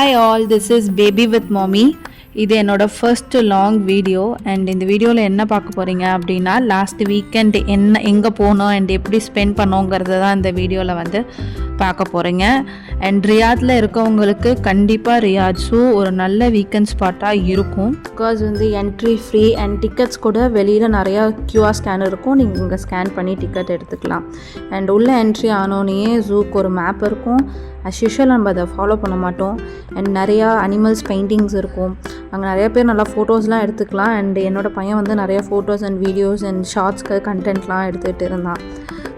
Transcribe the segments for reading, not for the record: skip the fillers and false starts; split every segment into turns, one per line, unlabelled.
Hi all, this is Baby with Mommy. இது என்னோட first long video and இந்த வீடியோவில் என்ன பார்க்க போகிறீங்க அப்படின்னா லாஸ்ட் வீக்கெண்ட் எங்கே போனோம் அண்ட் எப்படி ஸ்பெண்ட் பண்ணோங்கிறத தான் இந்த வீடியோவில் வந்து பார்க்க போகிறீங்க. அண்ட் ரியாத்தில் இருக்கவங்களுக்கு கண்டிப்பாக ரியாத் ஸூ ஒரு நல்ல வீக்கெண்ட் ஸ்பாட்டாக இருக்கும். பிகாஸ் வந்து என்ட்ரி ஃப்ரீ அண்ட் டிக்கெட்ஸ் கூட வெளியில் நிறையா கியூஆர் ஸ்கேனர் இருக்கும். நீங்கள் இங்கே ஸ்கேன் பண்ணி டிக்கெட் எடுத்துக்கலாம். அண்ட் உள்ளே என்ட்ரி ஆனோடனே ஜூக்கு ஒரு மேப் இருக்கும். அஸ் யூஷுவல் நம்ம அதை ஃபாலோ பண்ண மாட்டோம். அண்ட் நிறையா அனிமல்ஸ் பெயிண்டிங்ஸ் இருக்கும். அங்கே நிறைய பேர் நல்லா ஃபோட்டோஸ்லாம் எடுத்துக்கலாம். அண்ட் என்னோடய பையன் வந்து நிறையா ஃபோட்டோஸ் அண்ட் வீடியோஸ் அண்ட் ஷார்ட்ஸ்க்கு கண்டென்ட்லாம் எடுத்துகிட்டு இருந்தான்.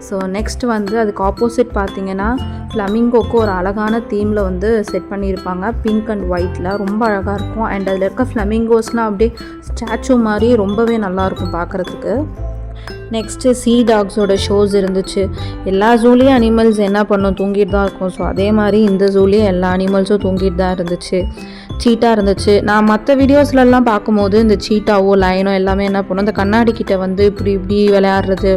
ஸோ நெக்ஸ்ட் வந்து அதுக்கு ஆப்போசிட் பார்த்திங்கன்னா ஃப்ளமிங்கோக்கு ஒரு அழகான தீமில் வந்து செட் பண்ணியிருப்பாங்க. பிங்க் அண்ட் ஒயிட்டில் ரொம்ப அழகாக இருக்கும். அண்ட் அதில் இருக்க ஃப்ளமிங்கோஸ்லாம் அப்படியே ஸ்டாச்சு மாதிரி ரொம்பவே நல்லாயிருக்கும் பார்க்குறதுக்கு. நெக்ஸ்ட்டு சீ டாக்ஸோட ஷோஸ் இருந்துச்சு. எல்லா ஜூலேயும் அனிமல்ஸ் என்ன பண்ணும், தூங்கிட்டு தான் இருக்கும். ஸோ அதே மாதிரி இந்த ஜூலேயும் எல்லா அனிமல்ஸும் தூங்கிட்டு தான் இருந்துச்சு. சீட்டா இருந்துச்சு. நான் மற்ற வீடியோஸ்லலாம் பார்க்கும்போது இந்த சீட்டாவோ லயனோ எல்லாமே என்ன பண்ணும், இந்த கண்ணாடி கிட்ட வந்து இப்படி விளையாடுறது,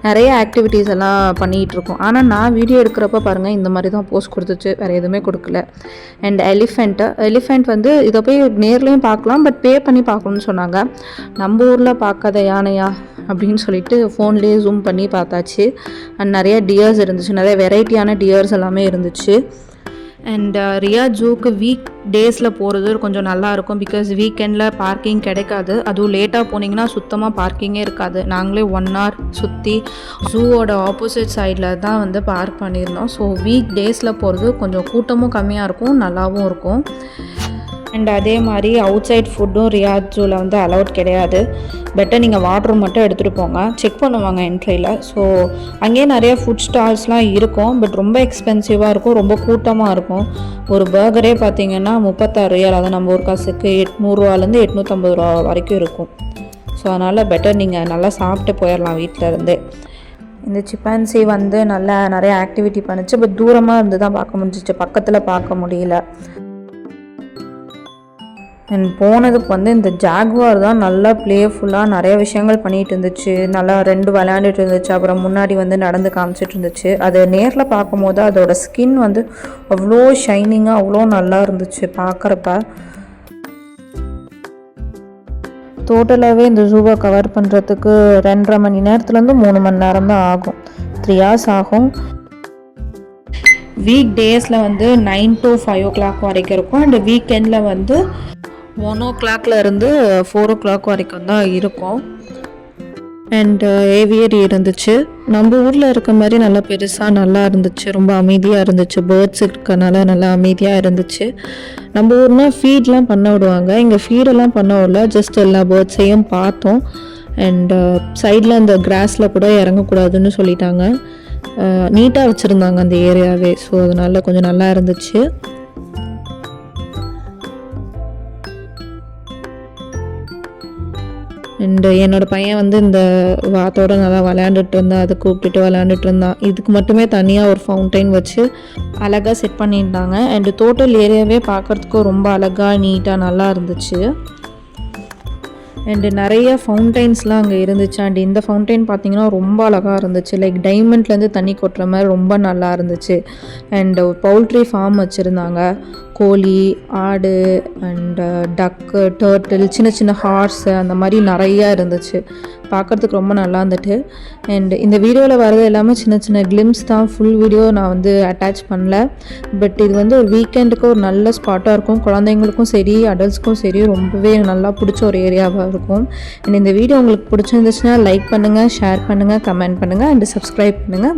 நிறைய ஆக்டிவிட்டீஸ் எல்லாம் பண்ணிகிட்ருக்கோம். ஆனால் நான் வீடியோ எடுக்கிறப்ப பாருங்கள் இந்த மாதிரி தான் போஸ்ட் கொடுத்துச்சு, வேறு எதுவுமே கொடுக்கல. அண்ட் எலிஃபெண்ட் வந்து இதை போய் நேர்லேயும் பார்க்கலாம், பட் பே பண்ணி பார்க்கணுன்னு சொன்னாங்க. நம்ம ஊரில் பார்க்காத யானையா அப்படின்னு சொல்லிட்டு ஃபோன்லேயே ஜூம் பண்ணி பார்த்தாச்சு. அண்ட் நிறைய டியர்ஸ் இருந்துச்சு, நிறைய வெரைட்டியான டியர்ஸ் எல்லாமே இருந்துச்சு. அண்ட் ரியாத் ஜூக்கு வீக் டேஸில் போகிறது கொஞ்சம் நல்லாயிருக்கும். பிகாஸ் வீக்கெண்டில் பார்க்கிங் கிடைக்காது. அதுவும் லேட்டாக போனீங்கன்னா சுத்தமாக பார்க்கிங்கே இருக்காது. நாங்களே 1 hour சுற்றி ஜூவோட ஆப்போசிட் சைடில் தான் வந்து பார்க் பண்ணியிருந்தோம். ஸோ வீக் டேஸில் போகிறது கொஞ்சம் கூட்டமும் கம்மியாக இருக்கும், நல்லாவும் இருக்கும். அண்ட் அதே மாதிரி அவுட் சைட் ஃபுட்டும் ரியாத் ஜூவில் வந்து அலவுட் கிடையாது. பெட்டர் நீங்கள் வாட்டர் மட்டும் எடுத்துகிட்டு போங்க. செக் பண்ணுவாங்க என்ட்ரியில். ஸோ அங்கேயே நிறைய ஃபுட் ஸ்டால்ஸ்லாம் இருக்கும். பட் ரொம்ப எக்ஸ்பென்சிவாக இருக்கும், ரொம்ப கூட்டமாக இருக்கும். ஒரு பர்கரே பார்த்திங்கன்னா 36 ரியால், அது நம்ம ஒரு காசுக்கு 800 ரூபாலேருந்து 850 ரூபா வரைக்கும் இருக்கும். ஸோ அதனால் பெட்டர் நீங்கள் நல்லா சாப்பிட்டு போயிடலாம் வீட்டில் இருந்தே. இந்த சிம்பான்சி வந்து நல்லா நிறைய ஆக்டிவிட்டி பண்ணிச்சு. பட் தூரமாக இருந்து தான் பார்க்க முடிஞ்சிச்சு, பக்கத்தில் பார்க்க முடியல. அண்ட் போனதுக்கு வந்து இந்த ஜாகுவார் தான் நல்லா ப்ளேஃபுல்லாக நிறைய விஷயங்கள் பண்ணிகிட்டு இருந்துச்சு. நல்லா 2 விளையாண்டுட்டு இருந்துச்சு. அப்புறம் முன்னாடி வந்து நடந்து காமிச்சிட்டு இருந்துச்சு. அதை நேரில் பார்க்கும்போது அதோட ஸ்கின் வந்து அவ்வளோ ஷைனிங்காக அவ்வளோ நல்லா இருந்துச்சு பார்க்குறப்ப. டோட்டலாகவே இந்த ஜூவை கவர் பண்ணுறதுக்கு 2.5 மணி நேரத்துலேருந்து 3 மணி நேரம் தான் ஆகும். 3 hours ஆகும். வீக் டேஸில் வந்து 9 to 5 o'clock வரைக்கும் இருக்கும். அண்ட் வீக்கெண்டில் வந்து 1 o'clock இருந்து 4 o'clock வரைக்கும் தான் இருக்கும். அண்டு ஏவியரி இருந்துச்சு. நம்ம ஊரில் இருக்க மாதிரி நல்லா பெருசாக நல்லா இருந்துச்சு, ரொம்ப அமைதியாக இருந்துச்சு. பேர்ட்ஸ் இருக்கனால நல்லா அமைதியாக இருந்துச்சு. நம்ம ஊர்னால் ஃபீட்லாம் பண்ண விடுவாங்க, இங்கே ஃபீடெல்லாம் பண்ண விடல. ஜஸ்ட் எல்லா பேர்ட்ஸையும் பார்த்தோம். அண்டு சைடில் அந்த கிராஸில் கூட இறங்கக்கூடாதுன்னு சொல்லிட்டாங்க. நீட்டாக வச்சுருந்தாங்க அந்த ஏரியாவே. ஸோ அதனால் கொஞ்சம் நல்லா இருந்துச்சு. அண்டு என்னோடய பையன் வந்து இந்த வாத்தோடு நல்லா விளையாண்டுட்டு இருந்தான். அதை கூப்பிட்டுட்டு விளையாண்டுட்டு இருந்தான். இதுக்கு மட்டுமே தனியாக ஒரு ஃபவுண்டைன் வச்சு அழகாக செட் பண்ணியிருந்தாங்க. அண்டு டோட்டல் ஏரியாவே பார்க்குறதுக்கு ரொம்ப அழகாக நீட்டாக நல்லா இருந்துச்சு. அண்டு நிறைய ஃபவுண்டைன்ஸ்லாம் அங்கே இருந்துச்சு. அண்ட் இந்த ஃபவுண்டைன் பார்த்திங்கன்னா ரொம்ப அழகாக இருந்துச்சு. லைக் டைமண்ட்லேருந்து தண்ணி கொட்டுற மாதிரி ரொம்ப நல்லா இருந்துச்சு. அண்டு பவுல்ட்ரி ஃபார்ம் வச்சுருந்தாங்க. கோழி, ஆடு அண்டு டக்கு, டர்ட்டில், சின்ன சின்ன ஹார்ஸு, அந்த மாதிரி நிறையா இருந்துச்சு. பார்க்குறதுக்கு ரொம்ப நல்லா இருந்துட்டு. அண்ட் இந்த வீடியோவில் வரது எல்லாமே சின்ன சின்ன கிளிம்ஸ் தான். ஃபுல் வீடியோ நான் வந்து அட்டாச் பண்ணல. பட் இது வந்து ஒரு வீக்கெண்டுக்கு ஒரு நல்ல ஸ்பாட்டாக இருக்கும். குழந்தைங்களுக்கும் சரி அடல்ட்ஸ்க்கும் சரி ரொம்பவே நல்லா பிடிச்ச ஒரு ஏரியாவாக இருக்கும். அண்ட் இந்த வீடியோ உங்களுக்கு பிடிச்சிருந்துச்சுன்னா லைக் பண்ணுங்கள், ஷேர் பண்ணுங்கள், கமெண்ட் பண்ணுங்கள் அண்ட் சப்ஸ்கிரைப் பண்ணுங்கள்.